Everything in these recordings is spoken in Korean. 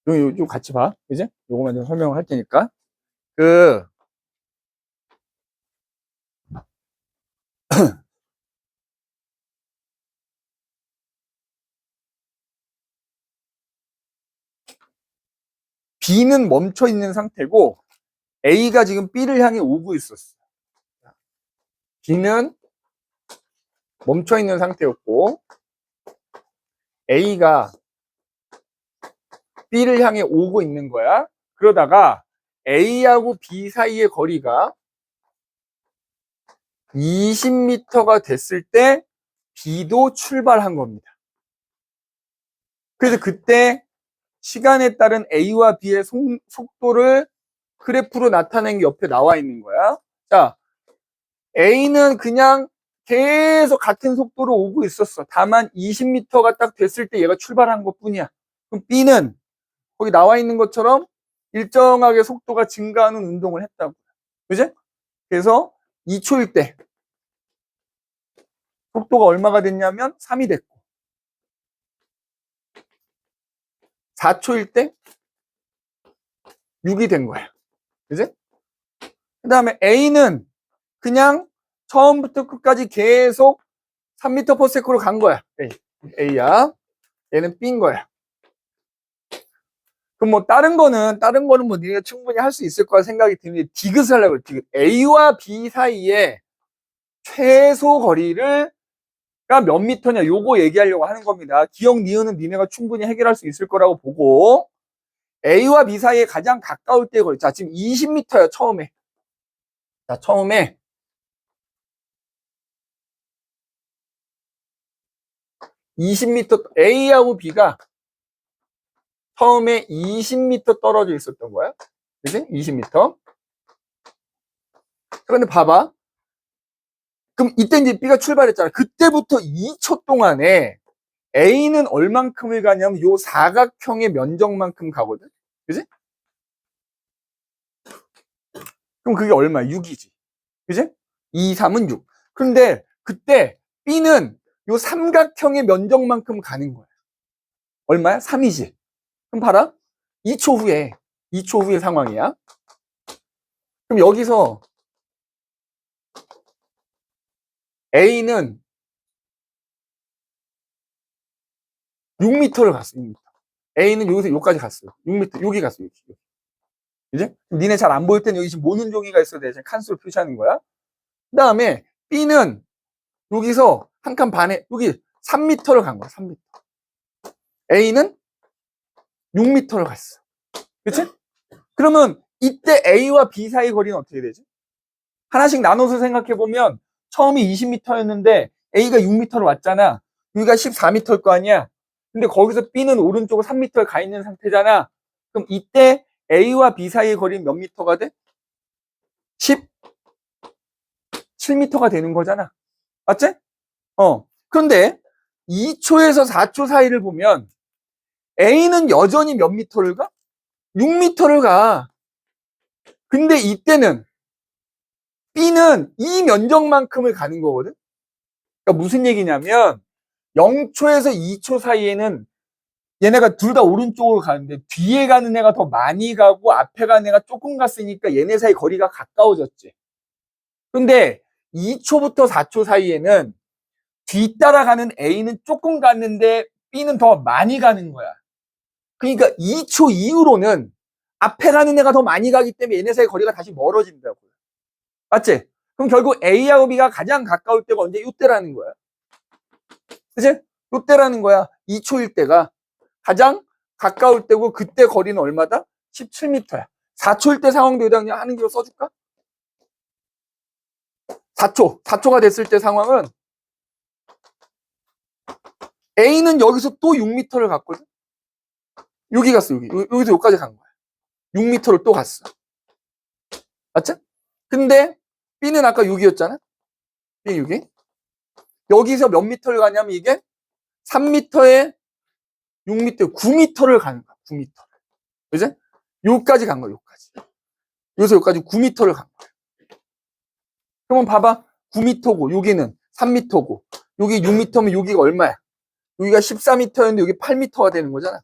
요 같이 봐. 그지? 요거만 좀 설명을 할 테니까. 그, B는 멈춰 있는 상태고, A가 지금 B를 향해 오고 있었어. B는 멈춰 있는 상태였고, A가 B를 향해 오고 있는 거야. 그러다가 A하고 B 사이의 거리가 20m가 됐을 때 B도 출발한 겁니다. 그래서 그때 시간에 따른 A와 B의 속도를 그래프로 나타낸 게 옆에 나와 있는 거야. 자, A는 그냥 계속 같은 속도로 오고 있었어. 다만 20m가 딱 됐을 때 얘가 출발한 것 뿐이야. 그럼 B는 거기 나와 있는 것처럼 일정하게 속도가 증가하는 운동을 했다고. 그지? 그래서 2초일 때 속도가 얼마가 됐냐면 3이 됐고, 4초일 때 6이 된 거야. 그지? 그 다음에 A는 그냥 처음부터 끝까지 계속 3m/s로 간 거야. A야. 얘는 B인 거야. 그럼 뭐 다른 거는 뭐 네가 충분히 할 수 있을 거라 생각이 드는데 디귿을 하려고 그래. 디귿. A와 B 사이에 최소 거리를 몇 미터냐 요거 얘기하려고 하는 겁니다. 기억 니은은 니네가 충분히 해결할 수 있을 거라고 보고, A와 B 사이에 가장 가까울 때의 거리. 자, 지금 20m야 처음에. 자, 처음에 20m, A하고 B가 처음에 20m 떨어져 있었던 거야. 그지? 20m. 그런데 봐봐. 그럼 이때 이제 B가 출발했잖아. 그때부터 2초 동안에 A는 얼만큼을 가냐면 요 사각형의 면적만큼 가거든. 그지? 그럼 그게 얼마야? 6이지. 그지? 2, 3은 6. 그런데 그때 B는 요 삼각형의 면적만큼 가는 거야. 얼마야? 3이지. 그럼 봐라. 2초 후에, 2초 후의 상황이야. 그럼 여기서 A는 6m를 갔어. 6m. A는 여기서 여기까지 갔어요. 6m, 여기 갔어. 여기. 그지? 니네 잘 안 보일 땐 여기 지금 모는 종이가 있어야 돼. 칸수를 표시하는 거야. 그 다음에 B는 여기서 한 칸 반에 여기 3m를 간 거야. 3m. A는 6m를 갔어. 그치? 그러면 이때 A와 B 사이 거리는 어떻게 되지? 하나씩 나눠서 생각해 보면 처음이 20m였는데 A가 6m로 왔잖아. 여기가 14m일 거 아니야. 근데 거기서 B는 오른쪽으로 3m에 가 있는 상태잖아. 그럼 이때 A와 B 사이의 거리는 몇 미터가 돼? 17m가 되는 거잖아. 맞지? 그런데 2초에서 4초 사이를 보면 A는 여전히 몇 미터를 가? 6m를 가. 근데 이때는 B는 이 면적만큼을 가는 거거든. 그러니까 무슨 얘기냐면 0초에서 2초 사이에는 얘네가 둘 다 오른쪽으로 가는데 뒤에 가는 애가 더 많이 가고 앞에 가는 애가 조금 갔으니까 얘네 사이 거리가 가까워졌지. 근데 2초부터 4초 사이에는 뒤따라가는 A는 조금 갔는데 B는 더 많이 가는 거야. 그러니까 2초 이후로는 앞에 가는 애가 더 많이 가기 때문에 얘네 사이 거리가 다시 멀어진다고. 맞지? 그럼 결국 A하고 B가 가장 가까울 때가 언제? 이때라는 거야. 그치? 이때라는 거야. 2초일 때가 가장 가까울 때고 그때 거리는 얼마다? 17m야. 4초일 때 상황도 여기다 그냥 하는 길로 써줄까? 4초가 됐을 때 상황은 A는 여기서 또 6m를 갔거든? 여기 갔어, 여기서 여기까지 간 거야. 6m를 또 갔어. 맞죠? 근데 B는 아까 6이었잖아? B 6이. 여기서 몇 미터를 가냐면 이게 3m에 6m, 9m를 가는 거야. 9m. 그지? 여기까지 간 거야, 여기까지. 여기서 여기까지 9m를 간 거야. 그러면 봐봐. 9m고, 여기는 3m고, 여기 6m면 여기가 얼마야? 여기가 14m였는데 여기 8m가 되는 거잖아.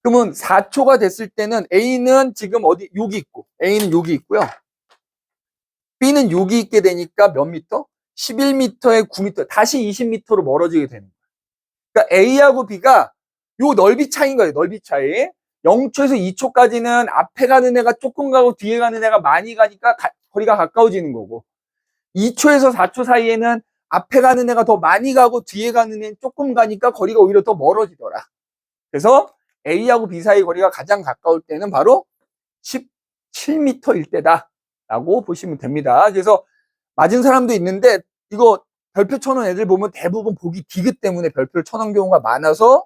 그러면 4초가 됐을 때는 A는 지금 어디, 여기 있고, A는 여기 있고요. B는 여기 있게 되니까 몇 미터? 11m에 9m, 다시 20m로 멀어지게 되는 거예요. 그러니까 A하고 B가 요 넓이 차이인 거예요. 넓이 차이. 0초에서 2초까지는 앞에 가는 애가 조금 가고 뒤에 가는 애가 많이 가니까 거리가 가까워지는 거고, 2초에서 4초 사이에는 앞에 가는 애가 더 많이 가고 뒤에 가는 애는 조금 가니까 거리가 오히려 더 멀어지더라. 그래서 A하고 B 사이 거리가 가장 가까울 때는 바로 17m일 때다 라고 보시면 됩니다. 그래서 맞은 사람도 있는데, 이거 별표 쳐놓은 애들 보면 대부분 보기 디귿 때문에 별표를 쳐놓은 경우가 많아서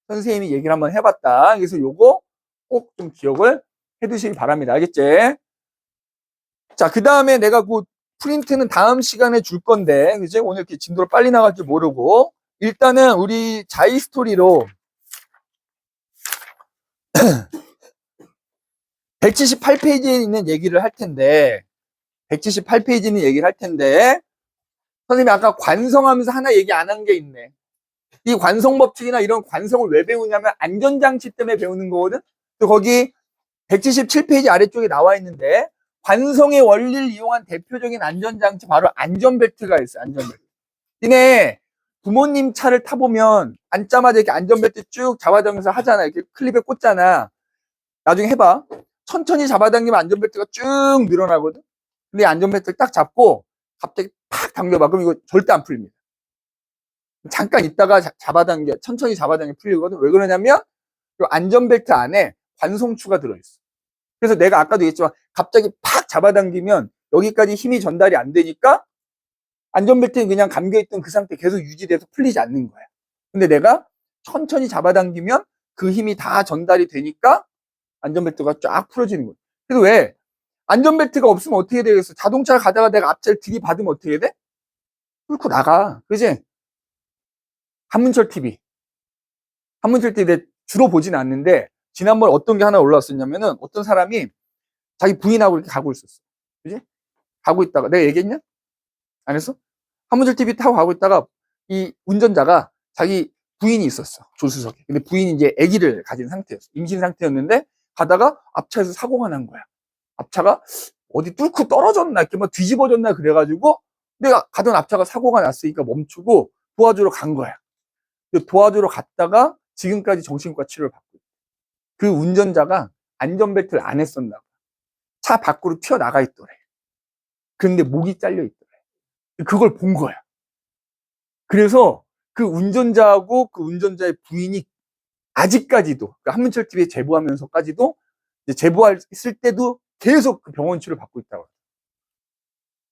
선생님이 얘기를 한번 해봤다. 그래서 요거 꼭 좀 기억을 해두시기 바랍니다. 알겠지? 자, 그 다음에 내가 그 프린트는 다음 시간에 줄 건데, 그지? 오늘 이렇게 진도를 빨리 나갈 줄 모르고, 일단은 우리 자이 스토리로 178페이지에 있는 얘기를 할 텐데, 178페이지에 있는 얘기를 할 텐데, 선생님이 아까 관성하면서 하나 얘기 안 한 게 있네. 이 관성 법칙이나 이런 관성을 왜 배우냐면 안전장치 때문에 배우는 거거든? 또 거기 177페이지 아래쪽에 나와 있는데, 관성의 원리를 이용한 대표적인 안전장치, 바로 안전벨트가 있어요. 안전벨트. 니네 부모님 차를 타보면 앉자마자 이렇게 안전벨트 쭉 잡아당겨서 하잖아. 이렇게 클립에 꽂잖아. 나중에 해봐. 천천히 잡아당기면 안전벨트가 쭉 늘어나거든. 근데 안전벨트를 딱 잡고 갑자기 팍 당겨봐. 그럼 이거 절대 안 풀립니다. 잠깐 있다가 잡아당겨, 천천히 잡아당겨 풀리거든. 왜 그러냐면 이 안전벨트 안에 관성추가 들어있어. 그래서 내가 아까도 얘기했지만 갑자기 팍 잡아당기면 여기까지 힘이 전달이 안 되니까 안전벨트는 그냥 감겨있던 그 상태 계속 유지돼서 풀리지 않는 거야. 근데 내가 천천히 잡아당기면 그 힘이 다 전달이 되니까 안전벨트가 쫙 풀어지는 거야. 그래서 왜? 안전벨트가 없으면 어떻게 되겠어? 자동차를 가다가 내가 앞차를 들이받으면 어떻게 돼? 뚫고 나가. 그지? 한문철 TV. 한문철 TV 주로 보진 않는데, 지난번 어떤 게 하나 올라왔었냐면은 어떤 사람이 자기 부인하고 이렇게 가고 있었어. 그지? 가고 있다가, 내가 얘기했냐? 안 했어? 한문철 TV 타고 가고 있다가 이 운전자가 자기 부인이 있었어. 조수석에. 근데 부인이 이제 아기를 가진 상태였어. 임신 상태였는데 가다가 앞차에서 사고가 난 거야. 앞차가 어디 뚫고 떨어졌나, 이렇게 뭐 뒤집어졌나 그래가지고 내가 가던 앞차가 사고가 났으니까 멈추고 도와주러 간 거야. 도와주러 갔다가 지금까지 정신과 치료를 받고 있어. 그 운전자가 안전벨트를 안 했었나 봐. 차 밖으로 튀어나가 있더래. 그런데 목이 잘려 있더래. 그걸 본 거야. 그래서 그 운전자하고 그 운전자의 부인이 아직까지도, 그러니까 한문철 TV에 제보하면서까지도, 이제 제보했을 때도 계속 그 병원 치료를 받고 있다고.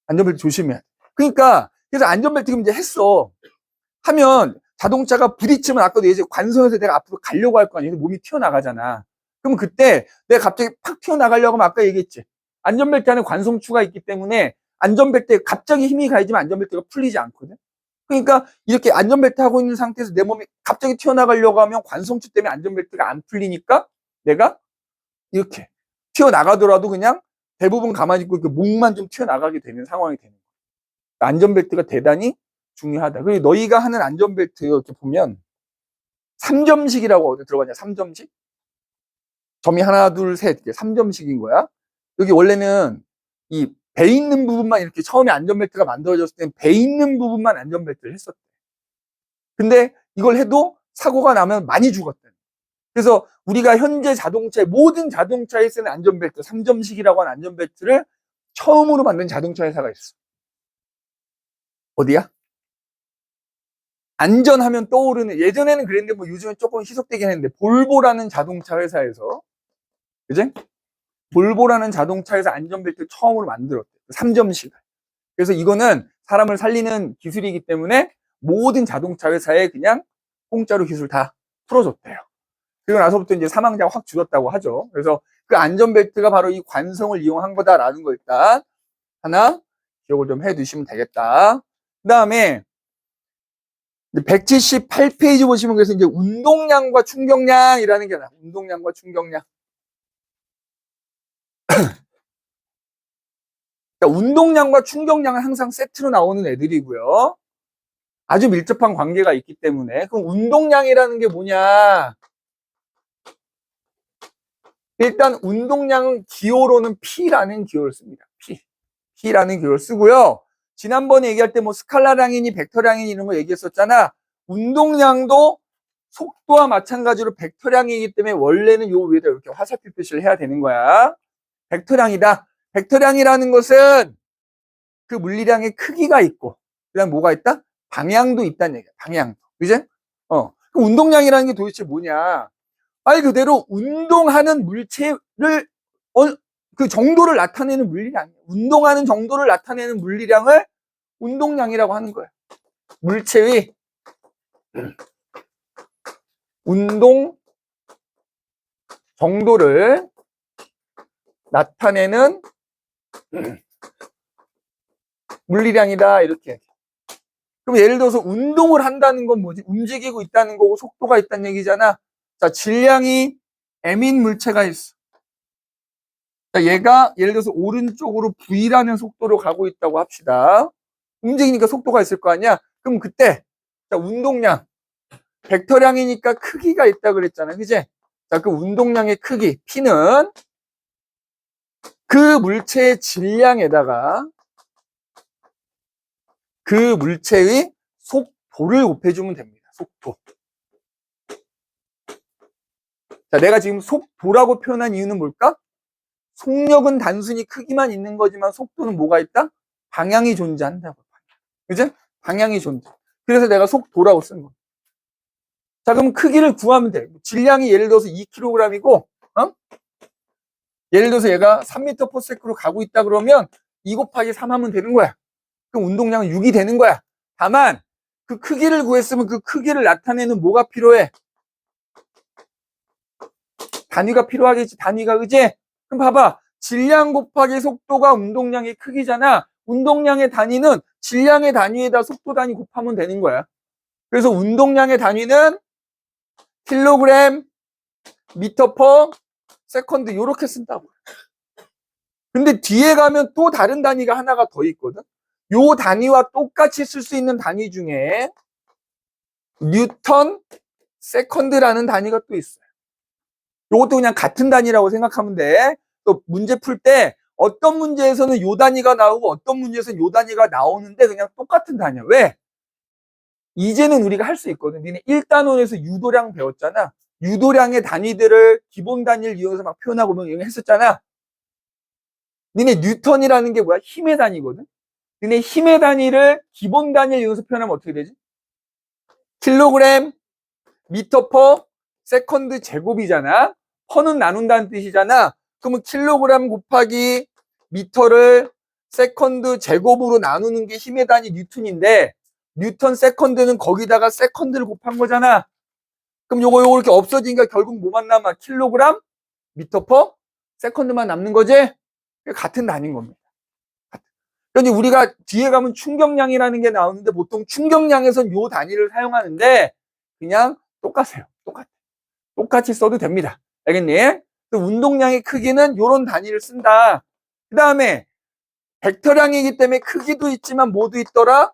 안전벨트 조심해야 돼. 그러니까, 그래서 안전벨트 이제 했어. 하면 자동차가 부딪히면 아까도 예전 관성에서 내가 앞으로 가려고 할 거 아니야. 몸이 튀어나가잖아. 그럼 그때 내가 갑자기 팍 튀어나가려고 하면 아까 얘기했지. 안전벨트 안에 관성추가 있기 때문에 안전벨트에 갑자기 힘이 가해지면 안전벨트가 풀리지 않거든. 그러니까 이렇게 안전벨트 하고 있는 상태에서 내 몸이 갑자기 튀어나가려고 하면 관성추 때문에 안전벨트가 안 풀리니까 내가 이렇게 튀어나가더라도 그냥 대부분 가만히 있고 목만 좀 튀어나가게 되는 상황이 되는 거야. 안전벨트가 대단히 중요하다. 그리고 너희가 하는 안전벨트 이렇게 보면 3점식이라고 어디 들어봤냐? 3점식? 점이 하나, 둘, 셋. 3점식인 거야. 여기 원래는 이 배 있는 부분만 이렇게 처음에 안전벨트가 만들어졌을 때는 배 있는 부분만 안전벨트를 했었대. 근데 이걸 해도 사고가 나면 많이 죽었대. 그래서 우리가 현재 자동차에, 모든 자동차에 쓰는 안전벨트, 3점식이라고 하는 안전벨트를 처음으로 만든 자동차 회사가 있어. 어디야? 안전하면 떠오르는, 예전에는 그랬는데 뭐 요즘은 조금 희석되긴 했는데, 볼보라는 자동차 회사에서, 그지? 볼보라는 자동차에서 안전벨트를 처음으로 만들었대. 3점식. 그래서 이거는 사람을 살리는 기술이기 때문에 모든 자동차 회사에 그냥 공짜로 기술 다 풀어줬대요. 그리고 나서부터 이제 사망자가 확 줄었다고 하죠. 그래서 그 안전벨트가 바로 이 관성을 이용한 거다라는 거 일단 하나 기억을 좀 해두시면 되겠다. 그 다음에 178페이지 보시면 그래서 이제 운동량과 충격량이라는 게 나와요. 운동량과 충격량. 그러니까 운동량과 충격량은 항상 세트로 나오는 애들이고요. 아주 밀접한 관계가 있기 때문에. 그럼 운동량이라는 게 뭐냐? 일단 운동량은 기호로는 P라는 기호를 씁니다. P라는 기호를 쓰고요. 지난번에 얘기할 때 뭐 스칼라량이니 벡터량이니 이런 거 얘기했었잖아. 운동량도 속도와 마찬가지로 벡터량이기 때문에 원래는 요 위에다 이렇게 화살표 표시를 해야 되는 거야. 벡터량이다. 벡터량이라는 것은 그 물리량의 크기가 있고, 그다음 뭐가 있다? 방향도 있다는 얘기야. 방향도. 그지? 그 운동량이라는 게 도대체 뭐냐? 말 그대로 운동하는 물체를 그 정도를 나타내는 물리량이야. 운동하는 정도를 나타내는 물리량을 운동량이라고 하는 거야. 물체의 운동 정도를 나타내는 물리량이다 이렇게. 그럼 예를 들어서 운동을 한다는 건 뭐지? 움직이고 있다는 거고 속도가 있다는 얘기잖아. 자, 질량이 m인 물체가 있어. 자, 얘가 예를 들어서 오른쪽으로 v라는 속도로 가고 있다고 합시다. 움직이니까 속도가 있을 거 아니야? 그럼 그때 자, 운동량 벡터량이니까 크기가 있다 그랬잖아. 그지? 자, 그 운동량의 크기 P는 그 물체의 질량에다가 그 물체의 속도를 곱해주면 됩니다. 속도. 자, 내가 지금 속도라고 표현한 이유는 뭘까? 속력은 단순히 크기만 있는 거지만 속도는 뭐가 있다? 방향이 존재한다고. 그죠? 방향이 존재. 그래서 내가 속도라고 쓴 거. 자, 그럼 크기를 구하면 돼. 질량이 예를 들어서 2kg이고, 예를 들어서 얘가 3m/s로 가고 있다 그러면 2 곱하기 3 하면 되는 거야. 그럼 운동량은 6이 되는 거야. 다만 그 크기를 구했으면 그 크기를 나타내는 뭐가 필요해? 단위가 필요하겠지. 단위가. 그지? 그럼 봐봐. 질량 곱하기 속도가 운동량의 크기잖아. 운동량의 단위는 질량의 단위에다 속도 단위 곱하면 되는 거야. 그래서 운동량의 단위는 킬로그램, 미터 퍼 세컨드 이렇게 쓴다고. 근데 뒤에 가면 또 다른 단위가 하나가 더 있거든. 요 단위와 똑같이 쓸 수 있는 단위 중에 뉴턴 세컨드라는 단위가 또 있어요. 요것도 그냥 같은 단위라고 생각하면 돼. 또 문제 풀 때 어떤 문제에서는 요 단위가 나오고 어떤 문제에서는 요 단위가 나오는데 그냥 똑같은 단위야. 왜? 이제는 우리가 할 수 있거든. 니네 1단원에서 유도량 배웠잖아. 유도량의 단위들을 기본 단위를 이용해서 막 표현하고 뭐 했었잖아. 니네 뉴턴이라는 게 뭐야? 힘의 단위거든. 니네 힘의 단위를 기본 단위를 이용해서 표현하면 어떻게 되지? 킬로그램, 미터 퍼 세컨드 제곱이잖아. 퍼는 나눈다는 뜻이잖아. 그러면 킬로그램 곱하기 미터를 세컨드 제곱으로 나누는 게 힘의 단위 뉴턴인데 뉴턴 세컨드는 거기다가 세컨드를 곱한 거잖아. 그럼 요거 이렇게 없어지니까 결국 뭐만 남아? 킬로그램 미터 퍼 세컨드만 남는 거지? 같은 단위인 겁니다. 그러니 우리가 뒤에 가면 충격량이라는 게 나오는데 보통 충격량에선 요 단위를 사용하는데 그냥 똑같아요. 똑같이 써도 됩니다. 알겠니? 운동량의 크기는 요런 단위를 쓴다. 그 다음에 벡터량이기 때문에 크기도 있지만 뭐도 있더라?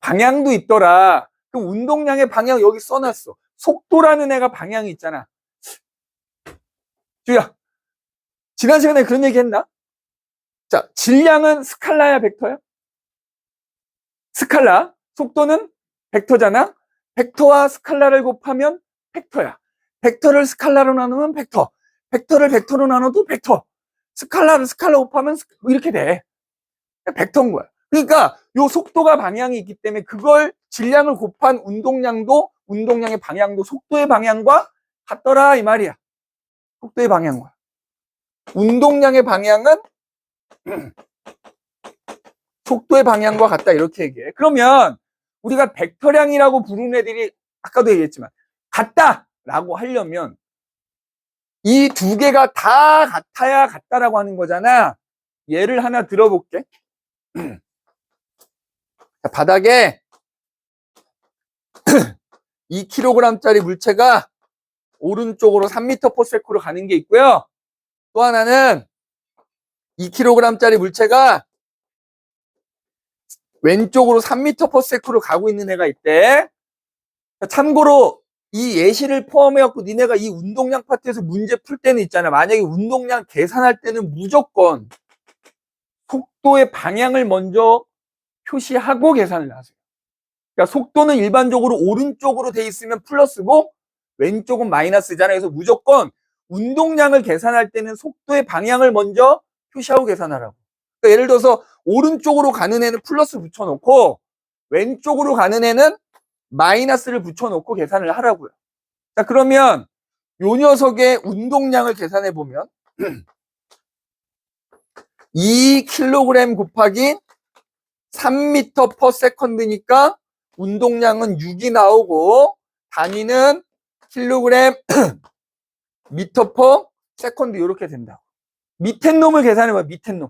방향도 있더라. 그럼 운동량의 방향 여기 써놨어. 속도라는 애가 방향이 있잖아. 주야, 지난 시간에 그런 얘기 했나? 자, 질량은 스칼라야, 벡터야? 스칼라. 속도는 벡터잖아? 벡터와 스칼라를 곱하면 벡터야. 벡터를 스칼라로 나누면 벡터. 벡터를 벡터로 나눠도 벡터. 스칼라를 스칼라 곱하면 이렇게 돼. 벡터인 거야. 그러니까 요 속도가 방향이 있기 때문에 그걸 질량을 곱한 운동량도 운동량의 방향도 속도의 방향과 같더라 이 말이야. 속도의 방향과. 운동량의 방향은 속도의 방향과 같다 이렇게 얘기해. 그러면 우리가 벡터량이라고 부르는 애들이 아까도 얘기했지만 같다라고 하려면 이 두 개가 다 같아야 같다라고 하는 거잖아. 예를 하나 들어볼게. 바닥에 2kg짜리 물체가 오른쪽으로 3m/s로 가는 게 있고요. 또 하나는 2kg짜리 물체가 왼쪽으로 3m/s로 가고 있는 애가 있대. 참고로 이 예시를 포함해갖고 니네가 이 운동량 파트에서 문제 풀 때는 있잖아. 만약에 운동량 계산할 때는 무조건 속도의 방향을 먼저 표시하고 계산을 하세요. 그러니까 속도는 일반적으로 오른쪽으로 돼 있으면 플러스고 왼쪽은 마이너스잖아요. 그래서 무조건 운동량을 계산할 때는 속도의 방향을 먼저 표시하고 계산하라고. 그러니까 예를 들어서 오른쪽으로 가는 애는 플러스 붙여놓고 왼쪽으로 가는 애는 마이너스를 붙여놓고 계산을 하라고요. 자, 그러면 요 녀석의 운동량을 계산해 보면 2kg 곱하기 3m per second니까 운동량은 6이 나오고 단위는 킬로그램 미터 per second 이렇게 된다. 밑에 놈을 계산해봐. 밑에 놈.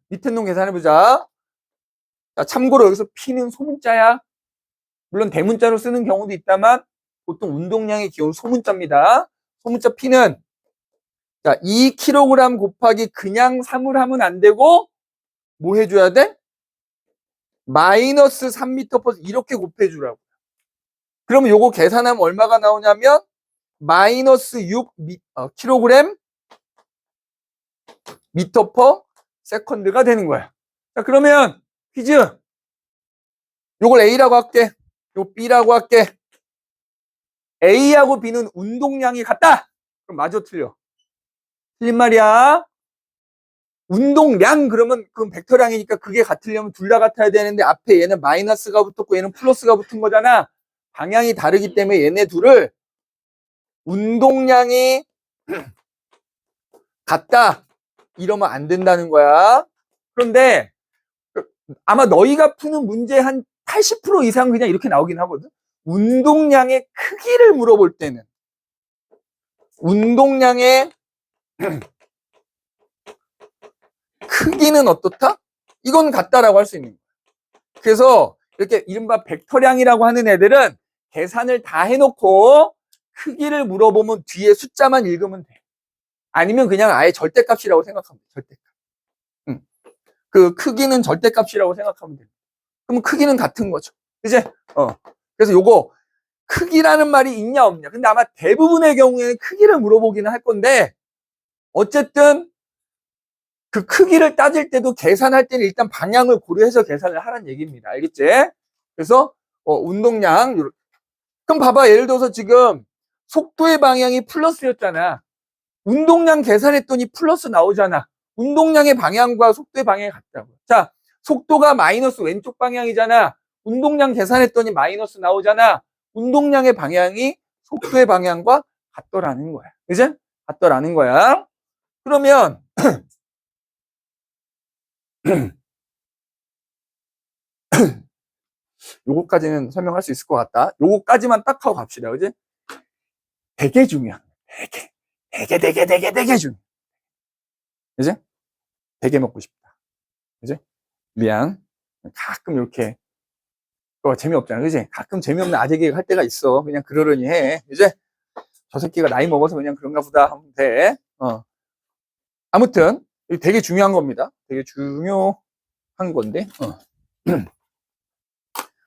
밑에 놈 계산해보자. 자, 참고로 여기서 P는 소문자야. 물론 대문자로 쓰는 경우도 있다만 보통 운동량의 기본 소문자입니다. 소문자 P는 자, 2kg 곱하기 그냥 3을 하면 안 되고 뭐 해줘야 돼? 마이너스 3m per 이렇게 곱해주라고. 그러면 요거 계산하면 얼마가 나오냐면 마이너스 6kg 미터 퍼 세컨드가 되는 거야. 자, 그러면 퀴즈. 요걸 A라고 할게. 요 B라고 할게. A하고 B는 운동량이 같다. 그럼 맞아 틀려? 틀린 말이야. 운동량 그러면 그건 벡터량이니까 그게 같으려면 둘 다 같아야 되는데 앞에 얘는 마이너스가 붙었고 얘는 플러스가 붙은 거잖아. 방향이 다르기 때문에 얘네 둘을 운동량이 같다 이러면 안 된다는 거야. 그런데 아마 너희가 푸는 문제 한 80% 이상 그냥 이렇게 나오긴 하거든. 운동량의 크기를 물어볼 때는 운동량의 크기는 어떻다? 이건 같다라고 할 수 있는 거야. 그래서 이렇게 이른바 벡터량이라고 하는 애들은 계산을 다 해놓고 크기를 물어보면 뒤에 숫자만 읽으면 돼. 아니면 그냥 아예 절대값이라고 생각하면 돼. 절대값. 그 크기는 절대값이라고 생각하면 돼. 그러면 크기는 같은 거죠. 그치? 그래서 요거 크기라는 말이 있냐 없냐. 근데 아마 대부분의 경우에는 크기를 물어보기는 할 건데 어쨌든 그 크기를 따질 때도 계산할 때는 일단 방향을 고려해서 계산을 하라는 얘기입니다. 알겠지? 그래서 운동량 그럼 봐봐. 예를 들어서 지금 속도의 방향이 플러스였잖아. 운동량 계산했더니 플러스 나오잖아. 운동량의 방향과 속도의 방향이 같다고. 자, 속도가 마이너스 왼쪽 방향이잖아. 운동량 계산했더니 마이너스 나오잖아. 운동량의 방향이 속도의 방향과 같더라는 거야. 그지? 같더라는 거야. 그러면 요거까지는 설명할 수 있을 것 같다. 요거까지만 딱 하고 갑시다. 그지? 되게 중요한 되게 중요해. 그지? 되게 먹고 싶다. 그지? 미안. 가끔 이렇게 재미없잖아. 그지? 가끔 재미없는 아재 개그 할 때가 있어. 그냥 그러려니 해. 이제 저 새끼가 나이 먹어서 그냥 그런가 보다 하면 돼. 아무튼 되게 중요한 겁니다. 되게 중요한 건데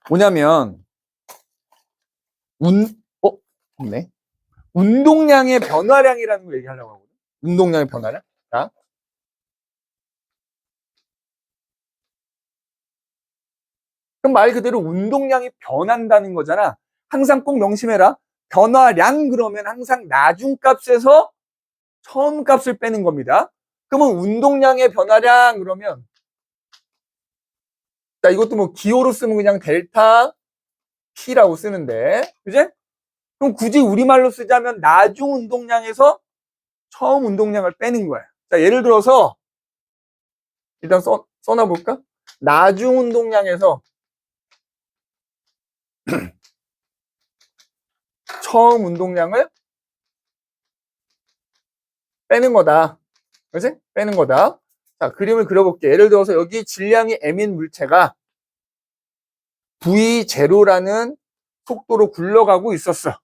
뭐냐면 없네. 운동량의 변화량이라는 거 얘기하려고 하거든. 운동량의 변화량. 자, 그럼 말 그대로 운동량이 변한다는 거잖아. 항상 꼭 명심해라. 변화량 그러면 항상 나중값에서 처음값을 빼는 겁니다. 그러면 운동량의 변화량 그러면 자 이것도 뭐 기호로 쓰면 그냥 델타 P라고 쓰는데 그지? 그럼 굳이 우리말로 쓰자면 나중 운동량에서 처음 운동량을 빼는 거야. 자 예를 들어서 일단 써놔볼까? 나중 운동량에서 처음 운동량을 빼는 거다. 그치? 빼는 거다. 자, 그림을 그려볼게. 예를 들어서 여기 질량이 m인 물체가 v0라는 속도로 굴러가고 있었어.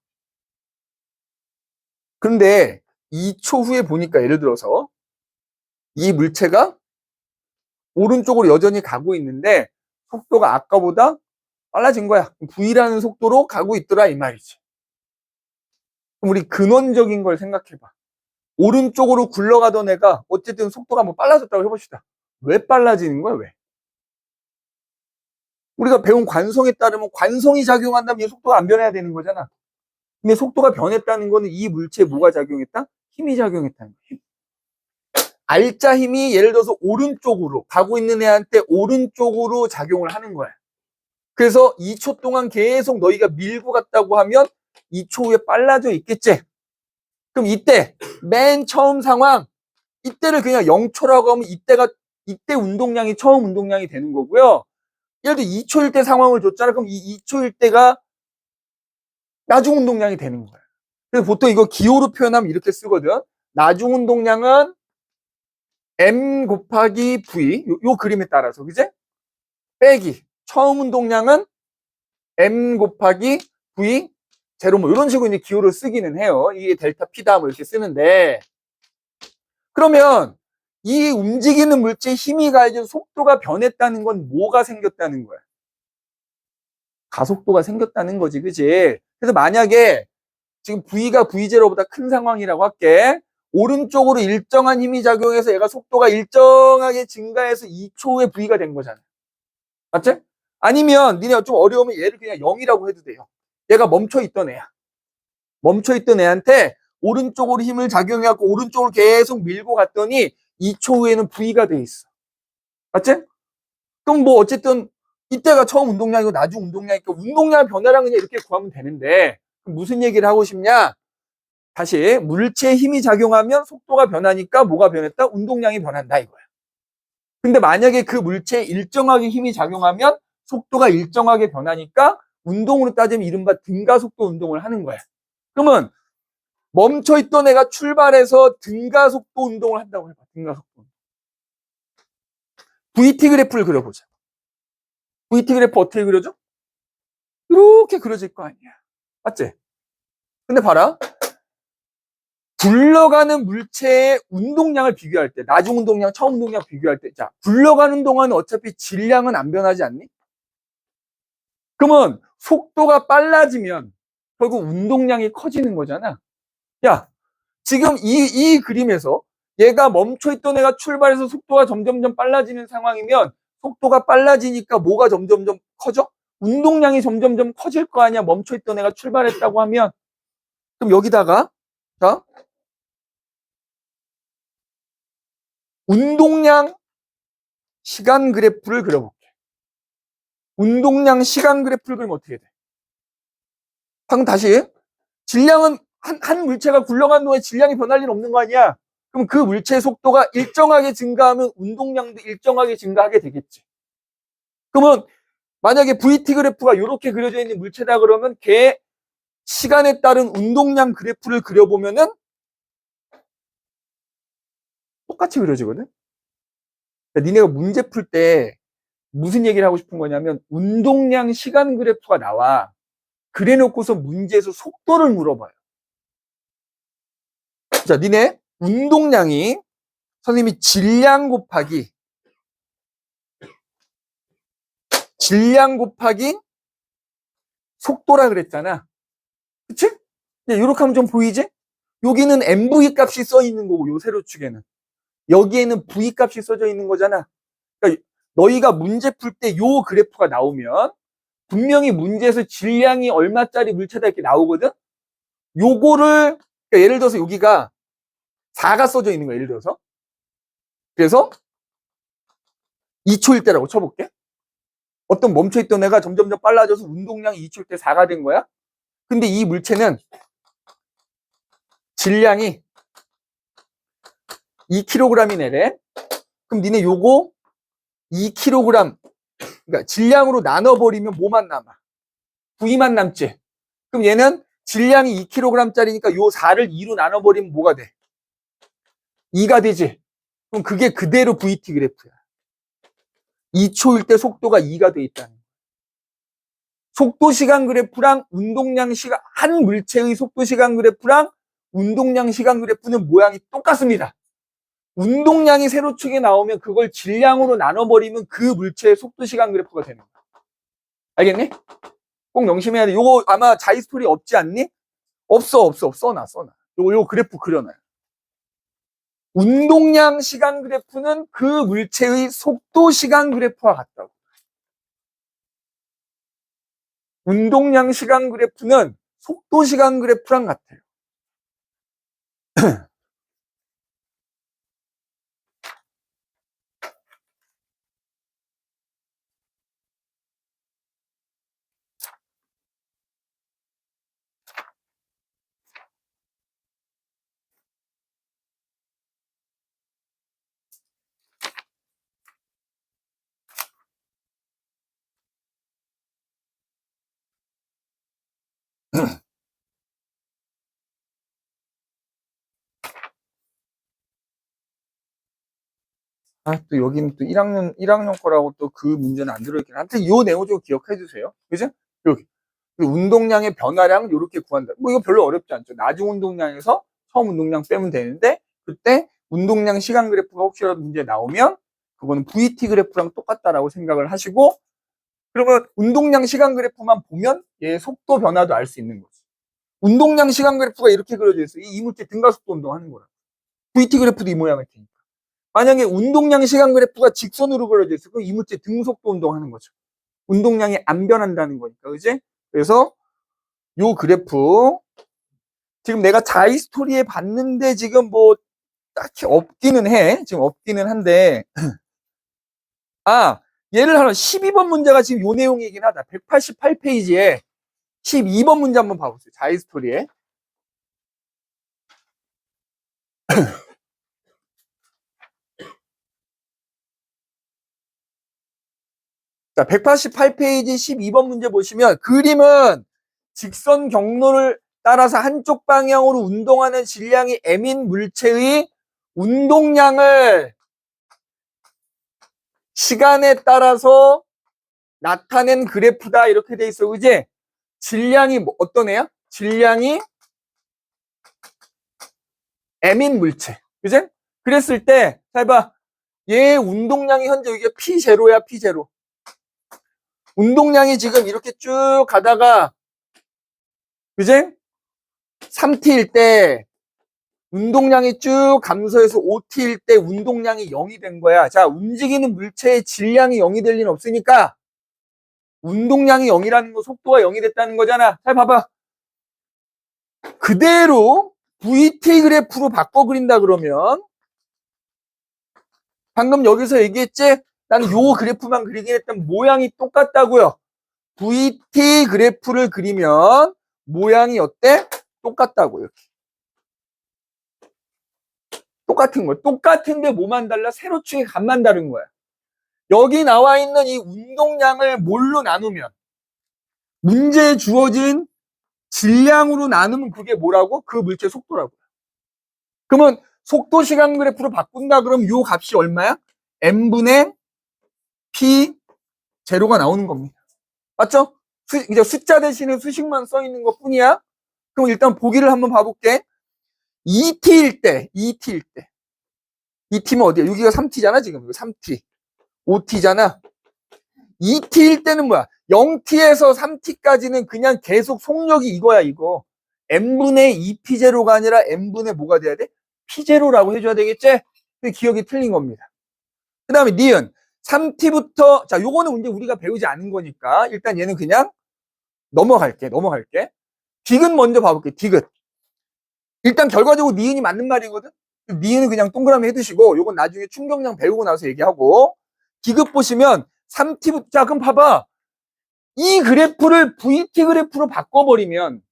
근데 2초 후에 보니까 예를 들어서 이 물체가 오른쪽으로 여전히 가고 있는데 속도가 아까보다 빨라진 거야. V라는 속도로 가고 있더라 이 말이지. 그럼 우리 근원적인 걸 생각해봐. 오른쪽으로 굴러가던 애가 어쨌든 속도가 뭐 빨라졌다고 해봅시다. 왜 빨라지는 거야? 왜? 우리가 배운 관성에 따르면 관성이 작용한다면 이 속도가 안 변해야 되는 거잖아. 근데 속도가 변했다는 거는 이 물체에 뭐가 작용했다? 힘이 작용했다는 거야. 힘. 알짜 힘이 예를 들어서 오른쪽으로 가고 있는 애한테 오른쪽으로 작용을 하는 거야. 그래서 2초 동안 계속 너희가 밀고 갔다고 하면 2초 후에 빨라져 있겠지. 그럼 이때 맨 처음 상황, 이때를 그냥 0초라고 하면 이때 운동량이 처음 운동량이 되는 거고요. 예를 들어 2초일 때 상황을 줬잖아. 그럼 이 2초일 때가 나중 운동량이 되는 거야. 그래서 보통 이거 기호로 표현하면 이렇게 쓰거든. 나중 운동량은 M 곱하기 V, 요 그림에 따라서, 그제? 빼기. 처음 운동량은 M 곱하기 V, 제로 뭐 이런 식으로 이제 기호를 쓰기는 해요. 이게 델타 P다 뭐 이렇게 쓰는데, 그러면 이 움직이는 물체의 힘이 가해져서 속도가 변했다는 건 뭐가 생겼다는 거야? 가속도가 생겼다는 거지, 그지? 그래서 만약에 지금 V가 V0보다 큰 상황이라고 할게. 오른쪽으로 일정한 힘이 작용해서 얘가 속도가 일정하게 증가해서 2초 후에 V가 된 거잖아. 맞지? 아니면 니네 좀 어려우면 얘를 그냥 0이라고 해도 돼요. 얘가 멈춰있던 애야. 멈춰있던 애한테 오른쪽으로 힘을 작용해갖고 오른쪽으로 계속 밀고 갔더니 2초 후에는 V가 돼 있어. 맞지? 그럼 뭐 어쨌든 이때가 처음 운동량이고 나중 운동량이니까 운동량 변화랑 그냥 이렇게 구하면 되는데 무슨 얘기를 하고 싶냐? 다시 물체에 힘이 작용하면 속도가 변하니까 뭐가 변했다? 운동량이 변한다 이거야. 근데 만약에 그 물체에 일정하게 힘이 작용하면 속도가 일정하게 변하니까 운동으로 따지면 이른바 등가속도 운동을 하는 거야. 그러면 멈춰있던 애가 출발해서 등가속도 운동을 한다고 해봐. 등가속도. VT 그래프를 그려보자. VT 그래프 어떻게 그려져? 이렇게 그려질 거 아니야. 맞지? 근데 봐라. 굴러가는 물체의 운동량을 비교할 때, 나중 운동량, 처음 운동량 비교할 때, 자, 굴러가는 동안은 어차피 질량은 안 변하지 않니? 그러면 속도가 빨라지면 결국 운동량이 커지는 거잖아. 야, 지금 이 그림에서 얘가 멈춰있던 애가 출발해서 속도가 점점점 빨라지는 상황이면 속도가 빨라지니까 뭐가 점점점 커져? 운동량이 점점점 커질 거 아니야. 멈춰있던 애가 출발했다고 하면. 그럼 여기다가 자, 운동량 시간 그래프를 그려볼게. 운동량 시간 그래프를 그리면 어떻게 돼? 방금 다시 질량은 한 물체가 굴러간 동안에 질량이 변할 일은 없는 거 아니야? 그럼 그 물체의 속도가 일정하게 증가하면 운동량도 일정하게 증가하게 되겠지. 그러면 만약에 VT 그래프가 이렇게 그려져 있는 물체다 그러면 걔 시간에 따른 운동량 그래프를 그려보면은 똑같이 그려지거든? 그러니까 니네가 문제 풀 때 무슨 얘기를 하고 싶은 거냐면 운동량 시간 그래프가 나와. 그래 놓고서 문제에서 속도를 물어봐요. 자, 니네 운동량이 선생님이 질량 곱하기 속도라 그랬잖아. 그치? 이렇게 하면 좀 보이지? 여기는 MV 값이 써 있는 거고, 요 세로축에는. 여기에는 V 값이 써져 있는 거잖아. 그러니까 너희가 문제 풀 때 요 그래프가 나오면 분명히 문제에서 질량이 얼마짜리 물체다 이렇게 나오거든? 요거를, 그러니까 예를 들어서 여기가 4가 써져 있는 거야, 예를 들어서. 그래서 2초일 때라고 쳐볼게. 어떤 멈춰있던 애가 점점점 빨라져서 운동량이 2초일 때 4가 된 거야. 근데 이 물체는 질량이 2kg이래래. 그럼 니네 요거 2kg, 그러니까 질량으로 나눠버리면 뭐만 남아? V만 남지. 그럼 얘는 질량이 2kg짜리니까 요 4를 2로 나눠버리면 뭐가 돼? 2가 되지. 그럼 그게 그대로 VT 그래프야. 2초일 때 속도가 2가 돼 있다는 거야. 속도 시간 그래프랑 운동량 시간, 한 물체의 속도 시간 그래프랑 운동량 시간 그래프는 모양이 똑같습니다. 운동량이 세로축에 나오면 그걸 질량으로 나눠버리면 그 물체의 속도 시간 그래프가 되는 거야. 알겠니? 꼭 명심해야 돼. 요거 아마 자이스토리 없지 않니? 없어. 써놔. 요 그래프 그려놔요. 운동량 시간 그래프는 그 물체의 속도 시간 그래프와 같다고. 운동량 시간 그래프는 속도 시간 그래프랑 같아요. 또 여기는 또 1학년 거라고 또 그 문제는 안 들어있긴. 하여튼 요 내용 좀 기억해 주세요. 그죠? 여기. 운동량의 변화량을 이렇게 구한다. 뭐 이거 별로 어렵지 않죠. 나중 운동량에서 처음 운동량 빼면 되는데, 그때 운동량 시간 그래프가 혹시라도 문제 나오면 그거는 VT 그래프랑 똑같다라고 생각을 하시고, 그러면 운동량 시간 그래프만 보면 얘 속도 변화도 알 수 있는 거지. 운동량 시간 그래프가 이렇게 그려져 있어. 이 이물질 등가속도 운동하는 거라. VT 그래프도 이 모양일 테니까. 만약에 운동량 시간 그래프가 직선으로 그려져 있어. 그럼 이물질 등속도 운동하는 거죠. 운동량이 안 변한다는 거니까, 그지? 그래서 요 그래프 지금 내가 자이스토리에 봤는데 지금 뭐 딱히 없기는 해. 지금 없기는 한데 예를 하나 12번 문제가 지금 요 내용이긴 하다. 188페이지에 12번 문제 한번 봐보세요. 자이스토리에. 자, 188페이지 12번 문제 보시면 그림은 직선 경로를 따라서 한쪽 방향으로 운동하는 질량이 m인 물체의 운동량을 시간에 따라서 나타낸 그래프다 이렇게 돼 있어. 그지? 질량이 어떤 애야? 질량이 m인 물체. 그지? 그랬을 때 잘 봐. 얘 운동량이 현재 이게 P0야, P0. 운동량이 지금 이렇게 쭉 가다가 그지? 3T일 때 운동량이 쭉 감소해서 5T일 때 운동량이 0이 된 거야. 자, 움직이는 물체의 질량이 0이 될 리는 없으니까 운동량이 0이라는 거 속도가 0이 됐다는 거잖아. 잘 봐봐. 그대로 VT 그래프로 바꿔 그린다 그러면 방금 여기서 얘기했지? 나는 요 그래프만 그리긴 했던 모양이 똑같다고요. VT 그래프를 그리면 모양이 어때? 똑같다고 이렇게. 똑같은 거야. 똑같은데 뭐만 달라? 세로축의 값만 다른 거야. 여기 나와 있는 이 운동량을 뭘로 나누면 문제에 주어진 질량으로 나누면 그게 뭐라고? 그 물체의 속도라고. 그러면 속도 시간 그래프로 바꾼다 그러면 요 값이 얼마야? m분의 p 제로가 나오는 겁니다. 맞죠? 이제 숫자 대신에 수식만 써 있는 것 뿐이야. 그럼 일단 보기를 한번 봐볼게. 2t일 때 2t면 어디야? 여기가 3t잖아 지금. 이거 3t 5t잖아. 2t일 때는 뭐야? 0t에서 3t까지는 그냥 계속 속력이 이거야 이거. m분의 2p0가 아니라 m분의 뭐가 돼야 돼? p0라고 해줘야 되겠지? 근데 기억이 틀린 겁니다. 그 다음에 니은 3t부터 자 요거는 이제 우리가 배우지 않은 거니까 일단 얘는 그냥 넘어갈게. 디귿 먼저 봐볼게. 디귿. 일단 결과적으로 니은이 맞는 말이거든. 니은은 그냥 동그라미 해두시고 요건 나중에 충격량 배우고 나서 얘기하고 디귿 보시면 3t부터 자 그럼 봐봐. 이 그래프를 VT 그래프로 바꿔버리면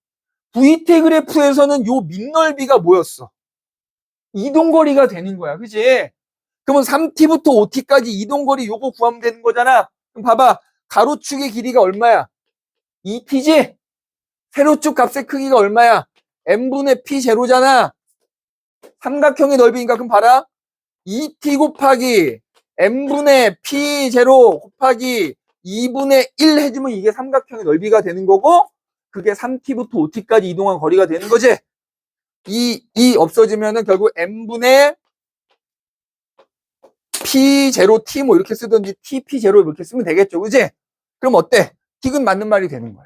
VT 그래프에서는 요 밑넓이가 뭐였어? 이동거리가 되는 거야. 그지? 그러면 3t부터 5t까지 이동거리 요거 구하면 되는 거잖아. 그럼 봐봐. 가로축의 길이가 얼마야? 2t지? 세로축 값의 크기가 얼마야? m분의 p0잖아. 삼각형의 넓이니까 그럼 봐라. 2t 곱하기 m분의 p0 곱하기 2분의 1 해주면 이게 삼각형의 넓이가 되는 거고 그게 3t부터 5t까지 이동한 거리가 되는 거지. 이 없어지면은 결국 m분의 p0t 뭐 이렇게 쓰든지 tp0 이렇게 쓰면 되겠죠. 그지? 그럼 어때? 틱은 맞는 말이 되는 거야.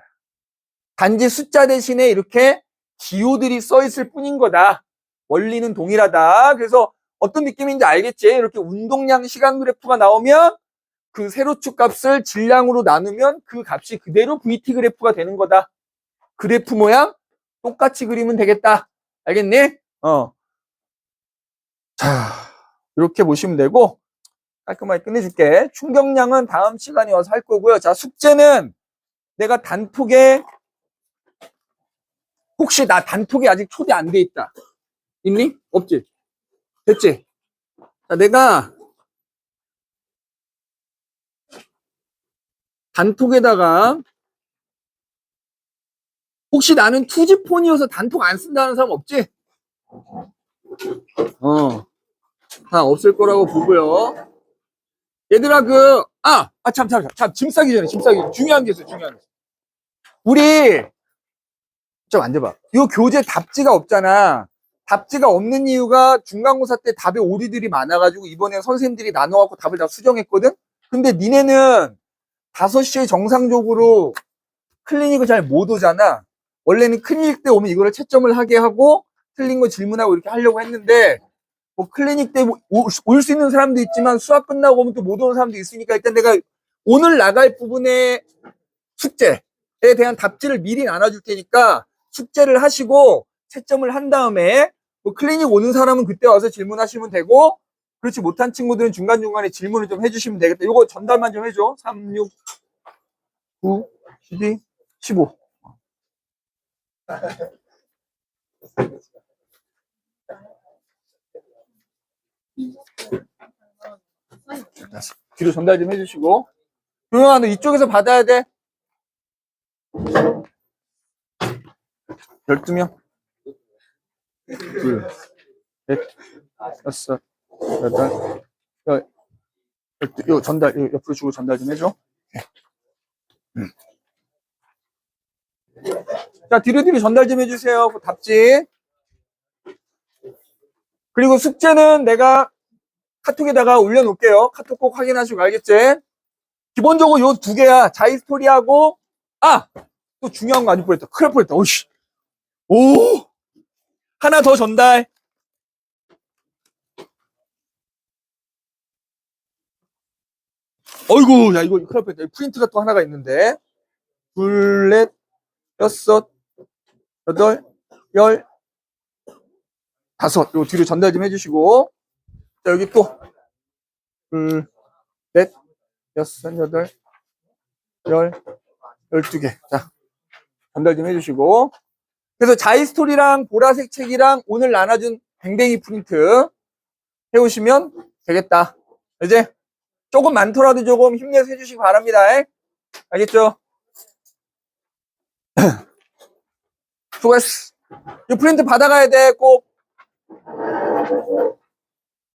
단지 숫자 대신에 이렇게 기호들이 써 있을 뿐인 거다. 원리는 동일하다. 그래서 어떤 느낌인지 알겠지? 이렇게 운동량 시간 그래프가 나오면 그 세로축 값을 질량으로 나누면 그 값이 그대로 VT 그래프가 되는 거다. 그래프 모양 똑같이 그리면 되겠다. 알겠니? 자, 이렇게 보시면 되고 깔끔하게 끝내줄게. 충격량은 다음 시간에 와서 할 거고요. 자, 숙제는 내가 단톡에 혹시 나 단톡에 아직 초대 안 돼 있다. 있니? 없지? 됐지? 자, 내가 단톡에다가 혹시 나는 투지폰이어서 단톡 안 쓴다는 사람 없지? 다 없을 거라고 보고요. 얘들아, 짐 싸기 전에, 중요한 게 있어요, 중요한 게. 우리, 좀 앉아봐. 이 교재 답지가 없잖아. 답지가 없는 이유가 중간고사 때 답에 오류들이 많아가지고 이번에 선생님들이 나눠갖고 답을 다 수정했거든? 근데 니네는 5시에 정상적으로 클리닉을 잘 못 오잖아. 원래는 클리닉 때 오면 이거를 채점을 하게 하고 틀린 거 질문하고 이렇게 하려고 했는데 뭐 클리닉 때 올 수 있는 사람도 있지만 수학 끝나고 오면 또 못 오는 사람도 있으니까 일단 내가 오늘 나갈 부분의 숙제에 대한 답지를 미리 나눠줄 테니까 숙제를 하시고 채점을 한 다음에 뭐 클리닉 오는 사람은 그때 와서 질문하시면 되고 그렇지 못한 친구들은 중간중간에 질문을 좀 해주시면 되겠다. 이거 전달만 좀 해줘. 3, 6, 9, 12, 15. 뒤로 전달 좀 해주시고. 조용아, 너 이쪽에서 받아야 돼. 12명. 둘, 넷, 다섯, 여덟, 열. 요 전달, 요 옆으로 주고 전달 좀 해줘. 자, 뒤로 전달 좀 해주세요. 그 답지. 그리고 숙제는 내가 카톡에다가 올려놓을게요. 카톡 꼭 확인하시고 알겠지? 기본적으로 요 2개야. 자이스토리하고, 또 중요한 거 아닐 뻔했다. 큰일 날 뻔했다. 오씨. 오! 하나 더 전달. 어이구, 야, 이거 큰일 날 뻔했다. 프린트가 또 하나가 있는데. 둘, 넷, 여섯, 여덟, 열, 다섯. 요 뒤로 전달 좀 해주시고. 자, 여기 또. 둘, 넷, 여섯, 여덟, 열, 12개. 자, 전달 좀 해주시고. 그래서 자이스토리랑 보라색 책이랑 오늘 나눠준 뱅뱅이 프린트 해오시면 되겠다. 이제 조금 많더라도 조금 힘내서 해주시기 바랍니다. 알겠죠? 수고했어. 이 프린트 받아가야 돼, 꼭.